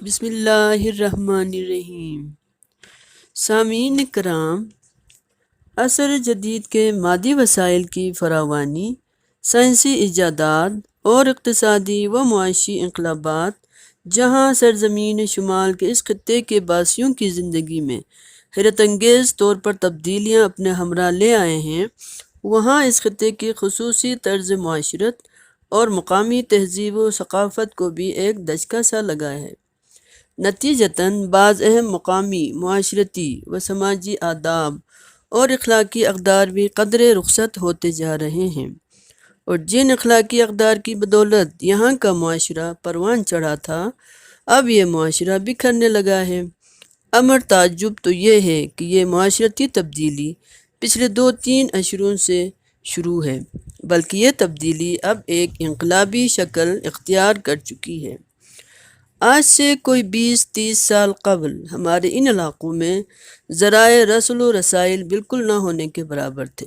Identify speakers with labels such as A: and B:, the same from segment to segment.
A: بسم اللہ الرحمن الرحیم۔ سامعین کرام، عصر جدید کے مادی وسائل کی فراوانی، سائنسی ایجادات اور اقتصادی و معاشی انقلابات جہاں سرزمین شمال کے اس خطے کے باسیوں کی زندگی میں حیرت انگیز طور پر تبدیلیاں اپنے ہمراہ لے آئے ہیں، وہاں اس خطے کی خصوصی طرز معاشرت اور مقامی تہذیب و ثقافت کو بھی ایک دھچکا سا لگا ہے۔ نتیجتاً بعض اہم مقامی، معاشرتی و سماجی آداب اور اخلاقی اقدار بھی قدرے رخصت ہوتے جا رہے ہیں، اور جن اخلاقی اقدار کی بدولت یہاں کا معاشرہ پروان چڑھا تھا، اب یہ معاشرہ بکھرنے لگا ہے۔ امر تعجب تو یہ ہے کہ یہ معاشرتی تبدیلی پچھلے 2-3 عشروں سے شروع ہے، بلکہ یہ تبدیلی اب ایک انقلابی شکل اختیار کر چکی ہے۔ آج سے کوئی 20-30 سال قبل ہمارے ان علاقوں میں ذرائع رسل و رسائل بالکل نہ ہونے کے برابر تھے۔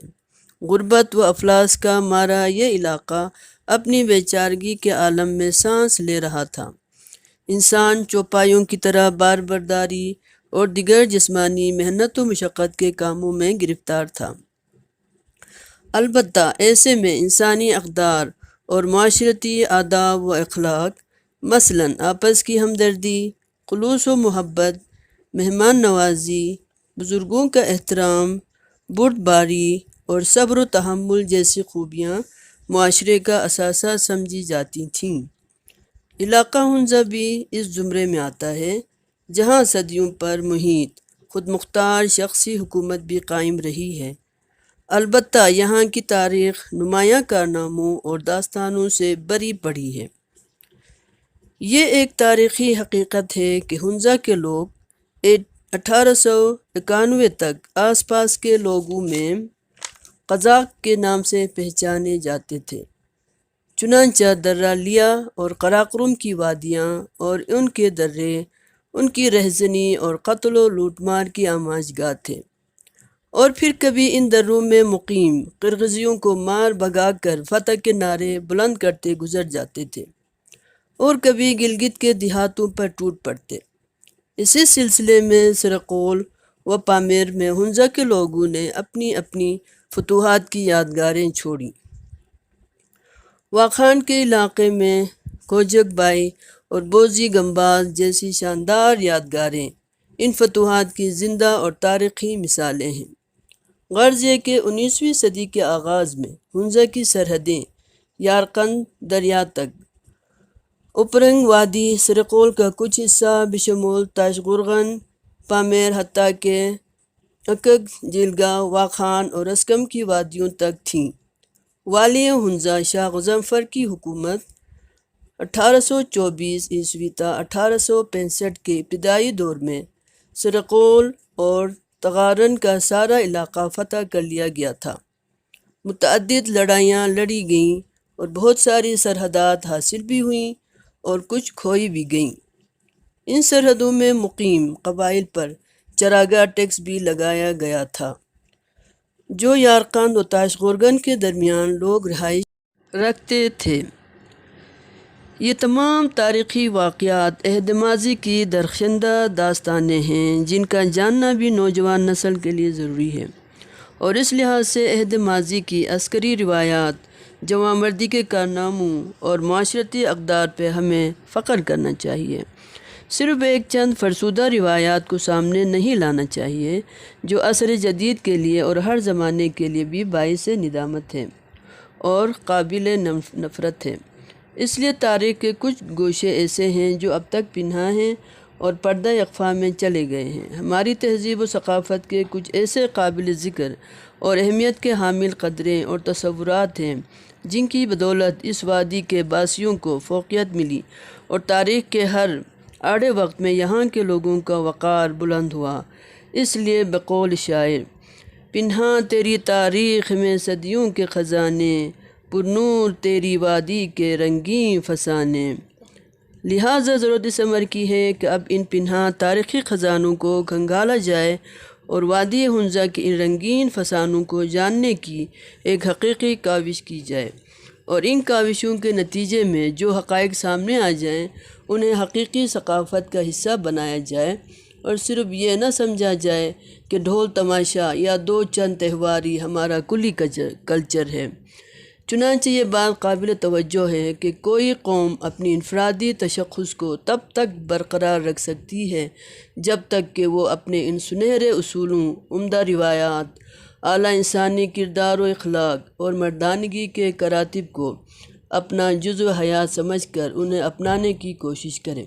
A: غربت و افلاس کا مارا یہ علاقہ اپنی بے چارگی کے عالم میں سانس لے رہا تھا۔ انسان چوپایوں کی طرح بار برداری اور دیگر جسمانی محنت و مشقت کے کاموں میں گرفتار تھا۔ البتہ ایسے میں انسانی اقدار اور معاشرتی آداب و اخلاق، مثلاً آپس کی ہمدردی، خلوص و محبت، مہمان نوازی، بزرگوں کا احترام، بردباری اور صبر و تحمل جیسی خوبیاں معاشرے کا اثاثہ سمجھی جاتی تھیں۔ علاقہ ہنزہ بھی اس زمرے میں آتا ہے، جہاں صدیوں پر محیط خود مختار شخصی حکومت بھی قائم رہی ہے۔ البتہ یہاں کی تاریخ نمایاں کارناموں اور داستانوں سے بھری پڑی ہے۔ یہ ایک تاریخی حقیقت ہے کہ ہنزہ کے لوگ 1891 تک آس پاس کے لوگوں میں قزاق کے نام سے پہچانے جاتے تھے۔ چنانچہ درہ لیا اور قراقرم کی وادیاں اور ان کے درے ان کی رہزنی اور قتل و لوٹ مار کی آماج گاہ تھے، اور پھر کبھی ان دروں میں مقیم قرغیزیوں کو مار بھگا کر فتح کے نعرے بلند کرتے گزر جاتے تھے، اور کبھی گلگت کے دیہاتوں پر ٹوٹ پڑتے۔ اسی سلسلے میں سرقول و پامیر میں ہنزہ کے لوگوں نے اپنی اپنی فتوحات کی یادگاریں چھوڑیں۔ واخان کے علاقے میں کوجک بائی اور بوزی گمباز جیسی شاندار یادگاریں ان فتوحات کی زندہ اور تاریخی مثالیں ہیں۔ غرض یہ کہ 19ویں صدی کے آغاز میں ہنزہ کی سرحدیں یارقند دریا تک، اپرنگ وادی، سرقول کا کچھ حصہ بشمول تاش گرغن، پامیر حتیٰ کہ اکگ، جیلگا، واخان اور اسکم کی وادیوں تک تھیں۔ والی ہنزہ شاہ غضنفر کی حکومت 1824 تا 1865 کے ابتدائی دور میں سرقول اور تغارن کا سارا علاقہ فتح کر لیا گیا تھا۔ متعدد لڑائیاں لڑی گئیں اور بہت ساری سرحدات حاصل بھی ہوئیں اور کچھ کھوئی بھی گئیں۔ ان سرحدوں میں مقیم قبائل پر چراگاہ ٹیکس بھی لگایا گیا تھا، جو یارقند و تاش گرغن کے درمیان لوگ رہائش رکھتے تھے۔ یہ تمام تاریخی واقعات عہد ماضی کی درخشندہ داستانیں ہیں، جن کا جاننا بھی نوجوان نسل کے لیے ضروری ہے، اور اس لحاظ سے عہد ماضی کی عسکری روایات، جواں مردی کے کارناموں اور معاشرتی اقدار پہ ہمیں فخر کرنا چاہیے۔ صرف ایک چند فرسودہ روایات کو سامنے نہیں لانا چاہیے، جو عصر جدید کے لیے اور ہر زمانے کے لیے بھی باعث ندامت ہے اور قابل نفرت ہے۔ اس لیے تاریخ کے کچھ گوشے ایسے ہیں جو اب تک پنہاں ہیں اور پردہ اخفیٰ میں چلے گئے ہیں۔ ہماری تہذیب و ثقافت کے کچھ ایسے قابل ذکر اور اہمیت کے حامل قدریں اور تصورات ہیں، جن کی بدولت اس وادی کے باسیوں کو فوقیت ملی اور تاریخ کے ہر آڑے وقت میں یہاں کے لوگوں کا وقار بلند ہوا۔ اس لیے بقول شاعر، پنہاں تیری تاریخ میں صدیوں کے خزانے، پرنور تیری وادی کے رنگین فسانے۔ لہٰذا ضرورت اس امر کی ہے کہ اب ان پنہاں تاریخی خزانوں کو کھنگالا جائے اور وادی ہنزہ کے ان رنگین فسانوں کو جاننے کی ایک حقیقی کاوش کی جائے، اور ان کاوشوں کے نتیجے میں جو حقائق سامنے آ جائیں انہیں حقیقی ثقافت کا حصہ بنایا جائے، اور صرف یہ نہ سمجھا جائے کہ ڈھول تماشا یا دو چند تہوار ہی ہمارا کلی کلچر ہے۔ چنانچہ یہ بات قابل توجہ ہے کہ کوئی قوم اپنی انفرادی تشخص کو تب تک برقرار رکھ سکتی ہے جب تک کہ وہ اپنے ان سنہرے اصولوں، عمدہ روایات، اعلیٰ انسانی کردار و اخلاق اور مردانگی کے کراتب کو اپنا جزو حیات سمجھ کر انہیں اپنانے کی کوشش کرے۔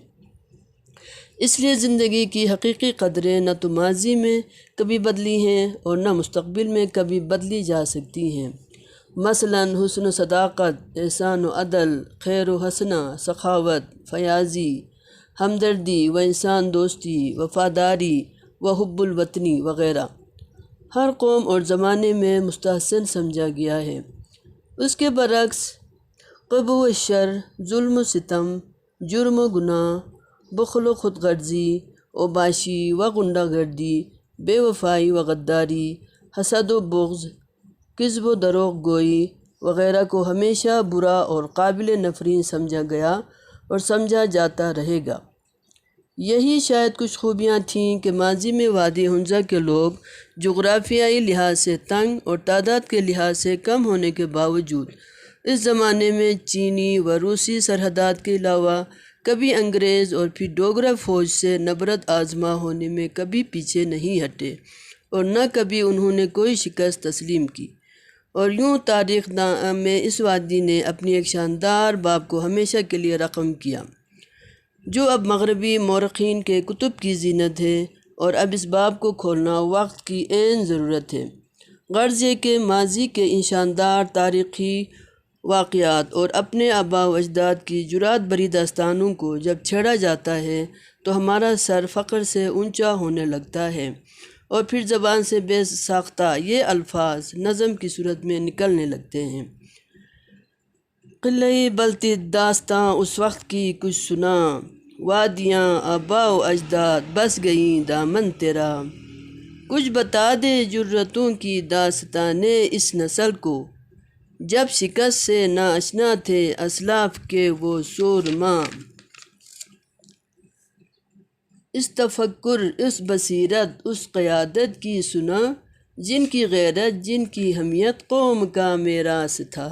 A: اس لیے زندگی کی حقیقی قدریں نہ تو ماضی میں کبھی بدلی ہیں اور نہ مستقبل میں کبھی بدلی جا سکتی ہیں۔ مثلاً حسن و صداقت، احسان و عدل، خیر و حسنہ، سخاوت، فیاضی، ہمدردی و انسان دوستی، وفاداری و حب الوطنی وغیرہ ہر قوم اور زمانے میں مستحسن سمجھا گیا ہے۔ اس کے برعکس قبح و شر، ظلم و ستم، جرم و گناہ، بخل و خود غرضی، اوباشی و غنڈہ گردی، بے وفائی و غداری، حسد و بغض، کذب و دروغ گوئی وغیرہ کو ہمیشہ برا اور قابل نفرین سمجھا گیا اور سمجھا جاتا رہے گا۔ یہی شاید کچھ خوبیاں تھیں کہ ماضی میں وادی حنظہ کے لوگ جغرافیائی لحاظ سے تنگ اور تعداد کے لحاظ سے کم ہونے کے باوجود اس زمانے میں چینی و روسی سرحدات کے علاوہ کبھی انگریز اور پھر ڈوگرا فوج سے نبرد آزما ہونے میں کبھی پیچھے نہیں ہٹے اور نہ کبھی انہوں نے کوئی شکست تسلیم کی، اور یوں تاریخ میں اس وادی نے اپنی ایک شاندار باب کو ہمیشہ کے لیے رقم کیا، جو اب مغربی مورخین کے کتب کی زینت ہے، اور اب اس باب کو کھولنا وقت کی عین ضرورت ہے۔ غرض یہ کہ ماضی کے ان شاندار تاریخی واقعات اور اپنے آباء و اجداد کی جرات بھری داستانوں کو جب چھیڑا جاتا ہے تو ہمارا سر فخر سے اونچا ہونے لگتا ہے، اور پھر زبان سے بے ساختہ یہ الفاظ نظم کی صورت میں نکلنے لگتے ہیں۔ قلعہ بلتی داستاں اس وقت کی کچھ سنا، وادیاں آباء و اجداد بس گئیں دامن تیرا، کچھ بتا دے جرتوں کی داستانِ اس نسل کو، جب شکست سے نا آشنا تھے اسلاف کے وہ سورما۔ اس تفکر، اس بصیرت، اس قیادت کی سنا، جن کی غیرت، جن کی حمیت قوم کا میراث تھا۔